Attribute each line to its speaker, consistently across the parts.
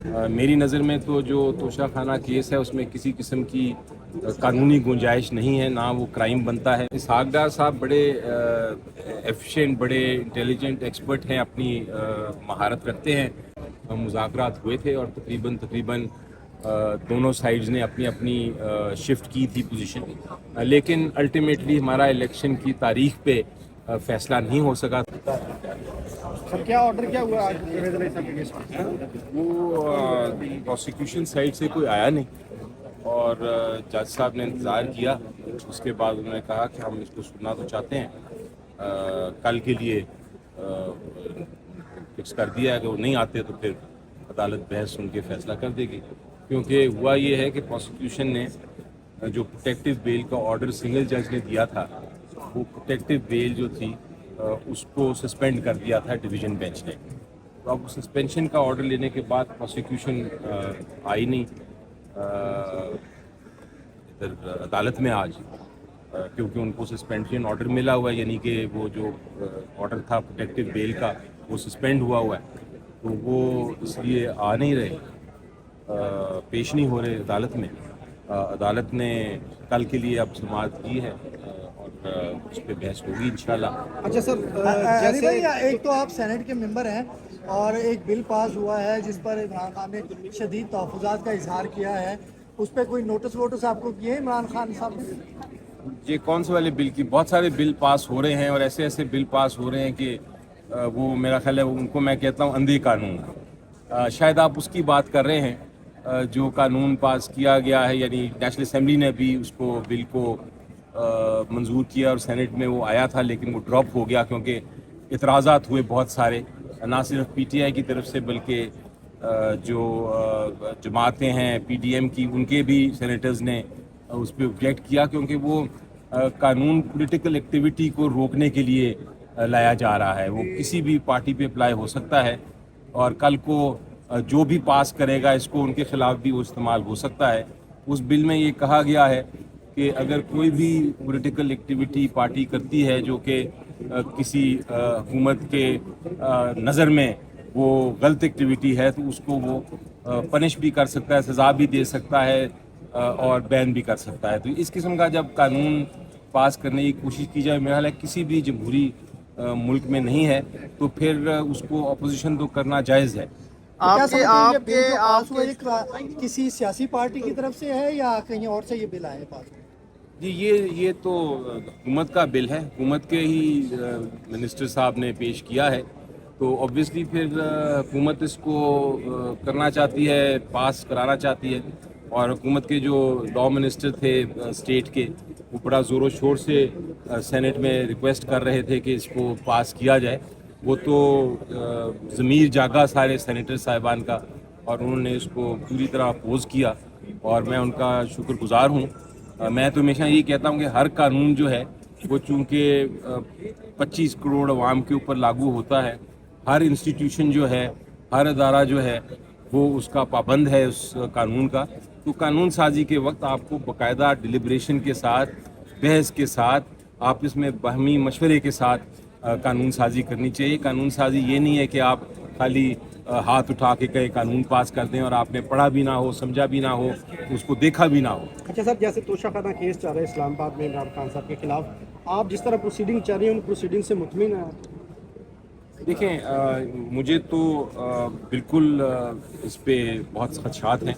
Speaker 1: मेरी नज़र में तो जो तोशा खाना केस है उसमें किसी किस्म की कानूनी गुंजाइश नहीं है, ना वो क्राइम बनता है। इसहाक डार साहब बड़े एफिशिएंट, बड़े इंटेलिजेंट एक्सपर्ट हैं, अपनी महारत रखते हैं। मुज़ाकरात हुए थे और तकरीबन दोनों साइड्स ने अपनी अपनी शिफ्ट की थी पोजीशन, लेकिन अल्टीमेटली हमारा इलेक्शन की तारीख पे फैसला नहीं हो सका।
Speaker 2: सर क्या ऑर्डर क्या हुआ आज जवेद अली साहब के केस में?
Speaker 1: वो प्रोसिक्यूशन साइड से कोई आया नहीं और जज साहब ने इंतज़ार किया। उसके बाद उन्होंने कहा कि हम इसको सुनना तो चाहते हैं, कल के लिए फिक्स कर दिया है कि वो नहीं आते तो फिर अदालत बहस सुन के फैसला कर देगी। क्योंकि हुआ ये है कि प्रोसिक्यूशन ने जो प्रोटेक्टिव बेल का ऑर्डर सिंगल जज ने दिया था, वो प्रोटेक्टिव बेल जो थी उसको सस्पेंड कर दिया था डिवीज़न बेंच ने। तो अब सस्पेंशन का ऑर्डर लेने के बाद प्रोसिक्यूशन आई नहीं इधर अदालत में आज, क्योंकि उनको सस्पेंशन ऑर्डर मिला हुआ है, यानी कि वो जो ऑर्डर था प्रोटेक्टिव बेल का वो सस्पेंड हुआ है, तो वो इसलिए आ नहीं रहे, पेश नहीं हो रहे अदालत में। अदालत ने कल के लिए अब समाअत की है और उस पर बहस होगी इंशाल्लाह।
Speaker 2: अच्छा सर, जैसे एक तो आप सेनेट के मेंबर हैं और एक बिल पास हुआ है जिस पर इमरान खान ने शदीद तहफ़्फ़ुज़ात का इजहार किया है, उस पर कोई नोटिस वोटिस आपको किए इमरान खान साहब ने?
Speaker 1: ये कौन से वाले बिल की? बहुत सारे बिल पास हो रहे हैं और ऐसे ऐसे बिल पास हो रहे हैं कि वो मेरा ख्याल है उनको मैं कहता हूँ अंधे कानून। शायद आप उसकी बात कर रहे हैं जो कानून पास किया गया है, यानी नेशनल असम्बली ने भी उसको बिल को मंजूर किया और सेनेट में वो आया था, लेकिन वो ड्रॉप हो गया क्योंकि इतराज़ात हुए बहुत सारे, ना सिर्फ पीटीआई की तरफ से बल्कि जो जमातें हैं पीडीएम की, उनके भी सेनेटर्स ने उस पर ऑब्जेक्ट किया, क्योंकि वो कानून पॉलिटिकल एक्टिविटी को रोकने के लिए लाया जा रहा है। वो किसी भी पार्टी पे अप्लाई हो सकता है और कल को जो भी पास करेगा इसको उनके खिलाफ भी वो इस्तेमाल हो सकता है। उस बिल में ये कहा गया है कि अगर कोई भी पॉलिटिकल एक्टिविटी पार्टी करती है जो कि किसी हुकूमत के नज़र में वो गलत एक्टिविटी है, तो उसको वो पनिश भी कर सकता है, सज़ा भी दे सकता है और बैन भी कर सकता है। तो इस किस्म का जब कानून पास करने की कोशिश की जाए, मेरा ख्याल है किसी भी जमहूरी मुल्क में नहीं है, तो फिर उसको अपोजिशन तो करना जायज़ है।
Speaker 2: किसी सियासी पार्टी की तरफ से है या कहीं और से ये बिल आए पास?
Speaker 1: जी ये तो हुकूमत का बिल है, हुकूमत के ही मिनिस्टर साहब ने पेश किया है, तो ऑब्वियसली फिर हुकूमत इसको करना चाहती है, पास कराना चाहती है। और हुकूमत के जो लॉ मिनिस्टर थे स्टेट के, वो बड़ा ज़ोरों शोर से सेनेट में रिक्वेस्ट कर रहे थे कि इसको पास किया जाए। वो तो ज़मीर जागा सारे सेनेटर साहिबान का और उन्होंने इसको पूरी तरह अपोज़ किया और मैं उनका शुक्रगुज़ार हूँ। मैं तो हमेशा ये कहता हूँ कि हर कानून जो है वो चूँकि 25 करोड़ आवाम के ऊपर लागू होता है, हर इंस्टीट्यूशन जो है, हर अदारा जो है वो उसका पाबंद है उस कानून का। तो कानून साजी के वक्त आपको बाकायदा डिलिब्रेशन के साथ, बहस के साथ, आपस में बाहमी मशवरे के साथ कानून साजी करनी चाहिए। कानून साजी ये नहीं है कि आप खाली हाथ उठा के कहीं कानून पास कर दें और आपने पढ़ा भी ना हो, समझा भी ना हो, उसको देखा भी ना हो।
Speaker 2: अच्छा सर, जैसे तोशा खाना केस चल रहा है इस्लामाबाद में इमरान खान साहब के खिलाफ, आप जिस तरह प्रोसीडिंग चल रही है उन प्रोसीडिंग से मुतमिन हैं?
Speaker 1: देखें, मुझे तो बिल्कुल इस पे बहुत खदशात हैं।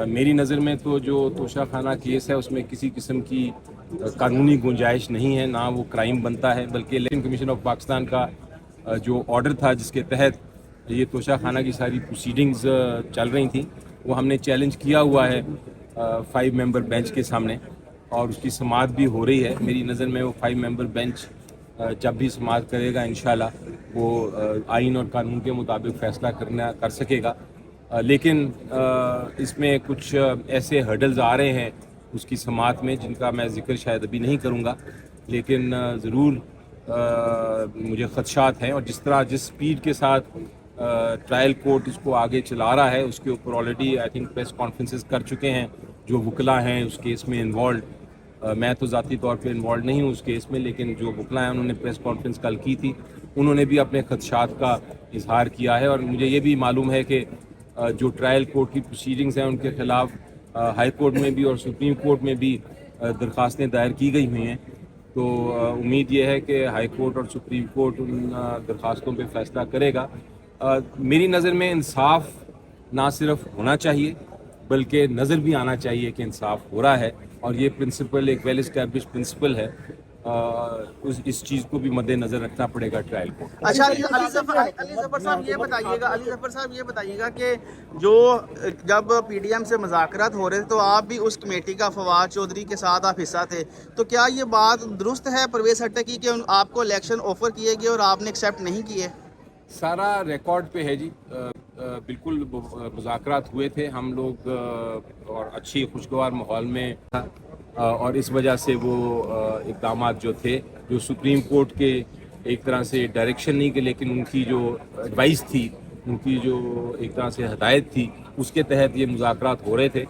Speaker 1: मेरी नज़र में तो जो तोशा खाना केस है उसमें किसी किस्म की कानूनी गुंजाइश नहीं है, ना वो क्राइम बनता है, बल्कि इलेक्शन कमीशन ऑफ पाकिस्तान का जो ऑर्डर था जिसके तहत ये तोशा खाना की सारी प्रोसीडिंग्स चल रही थी, वो हमने चैलेंज किया हुआ है 5 मेंबर बेंच के सामने और उसकी समाअत भी हो रही है। मेरी नज़र में वो 5 मेंबर बेंच जब भी समाअत करेगा इंशाल्लाह वो आइन और कानून के मुताबिक फ़ैसला कर सकेगा। लेकिन इसमें कुछ ऐसे हर्डल्स आ रहे हैं उसकी समाअत में जिनका मैं ज़िक्र शायद अभी नहीं करूँगा, लेकिन ज़रूर मुझे ख़दशात हैं। और जिस स्पीड के साथ ट्रायल कोर्ट इसको आगे चला रहा है उसके ऊपर already I think press conferences कर चुके हैं जो वकला हैं उस केस में इन्वॉल्व। मैं तो ज़ाती तौर पे इन्वॉल्व नहीं हूँ उस केस में, लेकिन जो वकला हैं उन्होंने प्रेस कॉन्फ्रेंस कल की थी, उन्होंने भी अपने खदशात का इजहार किया है। और मुझे ये भी मालूम है कि जो ट्रायल कोर्ट की प्रोसीडिंग्स हैं उनके ख़िलाफ़ हाई कोर्ट में भी और सुप्रीम कोर्ट में भी दरख्वास्तें दायर की गई हुई हैं। तो उम्मीद ये है कि हाई कोर्ट और सुप्रीम कोर्ट उन दरख्वास्तों पे फ़ैसला करेगा। मेरी नज़र में इंसाफ ना सिर्फ होना चाहिए बल्कि नज़र भी आना चाहिए कि इंसाफ हो रहा है, और ये प्रिंसिपल एक वेल एस्टैब्लिश प्रिंसिपल है। इस चीज़ को भी मद्देनज़र रखना पड़ेगा ट्रायल को।
Speaker 3: अच्छा, अली ज़फ़र साहब ये बताइएगा कि जो जब पीडीएम से मुज़ाकरात हो रहे थे तो आप भी उस कमेटी का फवाद चौधरी के साथ आप हिस्सा थे, तो क्या ये बात दुरुस्त है परवेज़ हट्टकी कि आपको इलेक्शन ऑफर किए गए और आपने एक्सेप्ट नहीं किए?
Speaker 1: सारा रिकॉर्ड पे है जी। बिल्कुल मुज़ाकरात हुए थे हम लोग और अच्छी खुशगवार माहौल में था, और इस वजह से वो इक़दामात जो थे, जो सुप्रीम कोर्ट के एक तरह से डायरेक्शन नहीं के लेकिन उनकी जो एडवाइस थी, उनकी जो एक तरह से हदायत थी, उसके तहत ये मुज़ाकरात हो रहे थे,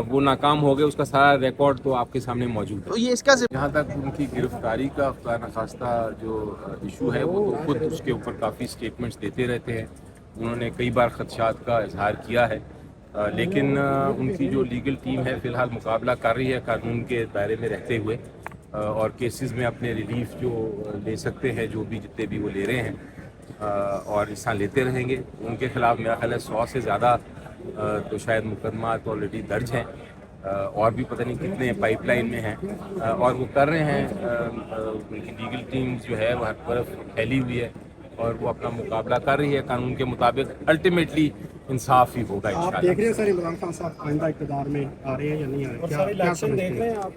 Speaker 1: वो नाकाम हो गए। उसका सारा रिकॉर्ड तो आपके सामने मौजूद है।
Speaker 3: तो ये इसका
Speaker 1: जहाँ तक उनकी गिरफ्तारी का खुदा न खास्ता जो इशू है, वो तो खुद उसके ऊपर काफ़ी स्टेटमेंट्स देते रहते हैं। उन्होंने कई बार खदशात का इजहार किया है, लेकिन उनकी जो लीगल टीम है फ़िलहाल मुकाबला कर रही है कानून के दायरे में रहते हुए, और केसेस में अपने रिलीफ जो ले सकते हैं, जो भी जितने भी वो ले रहे हैं, और हिस्सा लेते रहेंगे। उनके ख़िलाफ़ मेरा ख्याल है 100 से ज़्यादा तो शायद मुकदमात ऑलरेडी दर्ज हैं, और भी पता नहीं कितने पाइपलाइन में हैं, और वो कर रहे हैं। उनकी लीगल टीम जो है वो हर तरफ फैली हुई है और वो अपना मुकाबला कर रही है कानून के मुताबिक। अल्टीमेटली इंसाफ ही होगा
Speaker 4: आप देख रहे हैं सर इमरान खान साहब आइंदा इक़्तिदार में आ रहे हैं या नहीं आ रहे, क्या समझते हैं आप?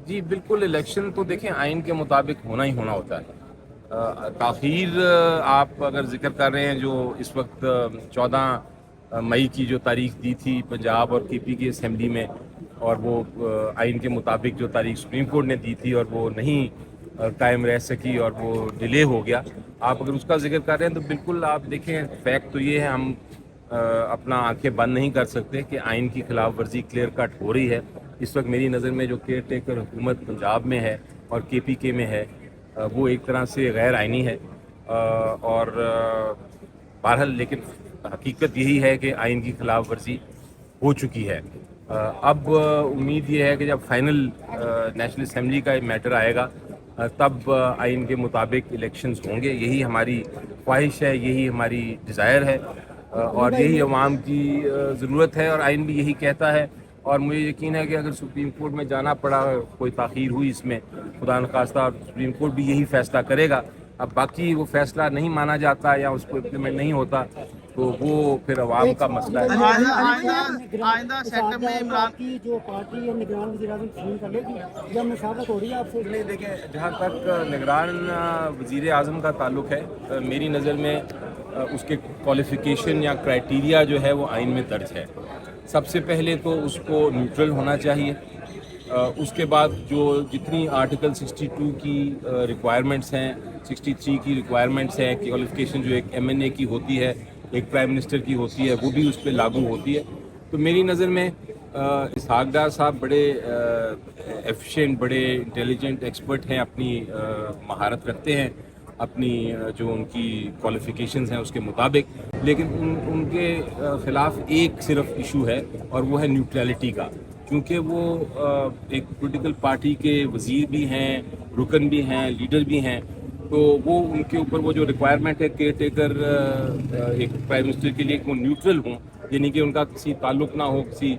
Speaker 1: जी बिल्कुल, इलेक्शन तो देखें आइन के मुताबिक होना ही होना होता है। ताख़ीर आप अगर जिक्र कर रहे हैं, जो इस वक्त 14 मई की जो तारीख दी थी पंजाब और केपी की असम्बली में, और वो आइन के मुताबिक जो तारीख सुप्रीम कोर्ट ने दी थी और वो नहीं कायम रह सकी और वो डिले हो गया, आप अगर उसका जिक्र कर रहे हैं तो बिल्कुल आप देखें, फैक्ट तो ये है, हम अपना आंखें बंद नहीं कर सकते कि आइन की खिलाफ वर्जी क्लियर कट हो रही है। इस वक्त मेरी नज़र में जो केयर टेकर हुकूमत पंजाब में है और KPK में है, वो एक तरह से गैर आइनी है, और बहरहाल लेकिन हकीकत यही है कि आइन की खिलाफ वर्जी हो चुकी है। अब उम्मीद ये है कि जब फाइनल नेशनल असम्बली का मैटर आएगा तब आइन के मुताबिक इलेक्शंस होंगे। यही हमारी ख्वाहिश है, यही हमारी डिज़ायर है, और यही अवाम की ज़रूरत है, और आइन भी यही कहता है। और मुझे यकीन है कि अगर सुप्रीम कोर्ट में जाना पड़ा, कोई ताख़ीर हुई इसमें, खुदा न खास्ता सुप्रीम कोर्ट भी यही फ़ैसला करेगा। अब बाकी वो फ़ैसला नहीं माना जाता या उसको इम्प्लीमेंट नहीं होता तो वो फिर अवाम का मसला है।
Speaker 3: आइंदा सेक्टर में इमरान
Speaker 4: की जो पार्टी और निगरान वज़ीर-ए-आज़म तस्लीम कर लेगी, जब मुशावरत हो रही है आपसे?
Speaker 1: नहीं, देखें, जहाँ तक निगरान वज़ीर आज़म का ताल्लुक़ है, मेरी नज़र में उसके क्वालिफ़िकेशन या क्राइटेरिया जो है वो आइन में दर्ज है। सबसे पहले तो उसको न्यूट्रल होना चाहिए, उसके बाद जो जितनी आर्टिकल 62 की रिक्वायरमेंट्स हैं, 63 की रिक्वायरमेंट्स हैं, क्वालिफ़िकेशन जो एक MNA की होती है, एक प्राइम मिनिस्टर की होती है, वो भी उस पर लागू होती है। तो मेरी नज़र में इसहाक डार साहब बड़े एफिशिएंट, बड़े इंटेलिजेंट एक्सपर्ट हैं, अपनी महारत रखते हैं अपनी जो उनकी क्वालिफ़िकेशंस हैं उसके मुताबिक, लेकिन उनके ख़िलाफ़ एक सिर्फ इशू है और वो है न्यूट्रलिटी का। क्योंकि वो एक पॉलिटिकल पार्टी के वज़ीर भी हैं, रुकन भी हैं, लीडर भी हैं, तो वो उनके ऊपर वो जो रिक्वायरमेंट है केयर टेकर एक प्राइम मिनिस्टर के लिए, वो न्यूट्रल हों, यानी कि उनका किसी ताल्लुक़ ना हो किसी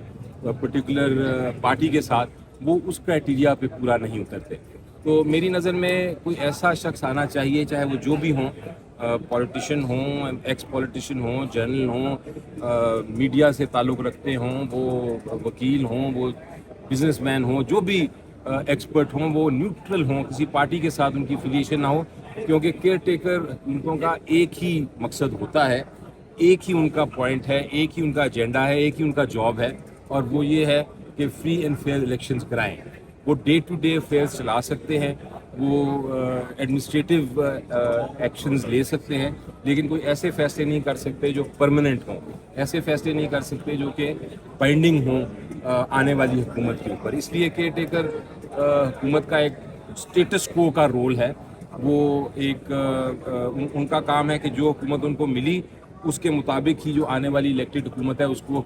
Speaker 1: पर्टिकुलर पार्टी के साथ, वो उस क्राइटेरिया पे पूरा नहीं उतरते। तो मेरी नज़र में कोई ऐसा शख्स आना चाहिए, चाहे वो जो भी हों, पॉलिटिशियन हों, एक्स पॉलिटिशियन हों, जर्नल हों, मीडिया से ताल्लुक़ रखते हों, वो वकील हों, वो बिजनेसमैन हों, जो भी एक्सपर्ट हों, वो न्यूट्रल हों, किसी पार्टी के साथ उनकी एफिलिएशन ना हो। क्योंकि केयर टेकर उनको का एक ही मकसद होता है, एक ही उनका पॉइंट है, एक ही उनका एजेंडा है, एक ही उनका जॉब है, और वो ये है कि फ्री एंड फेयर इलेक्शंस कराएं। वो डे टू डे अफेयर्स चला सकते हैं, वो एडमिनिस्ट्रेटिव एक्शंस ले सकते हैं, लेकिन कोई ऐसे फैसले नहीं कर सकते जो परमानेंट हों, ऐसे फैसले नहीं कर सकते जो कि बाइंडिंग हों आने वाली हुकूमत के ऊपर। इसलिए केयर टेकर हुकूमत का एक स्टेटस को का रोल है। वो एक उनका काम है कि जो हुकूमत उनको मिली اس کے مطابق ہی جو آنے والی الیکٹڈ حکومت ہے اس کو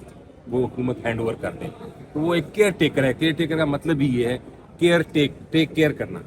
Speaker 1: وہ حکومت ہینڈ اوور کر دیں. تو وہ ایک کیئر ٹیکر ہے. کیئر ٹیکر کا مطلب ہی یہ ہے ٹیک کیئر کرنا.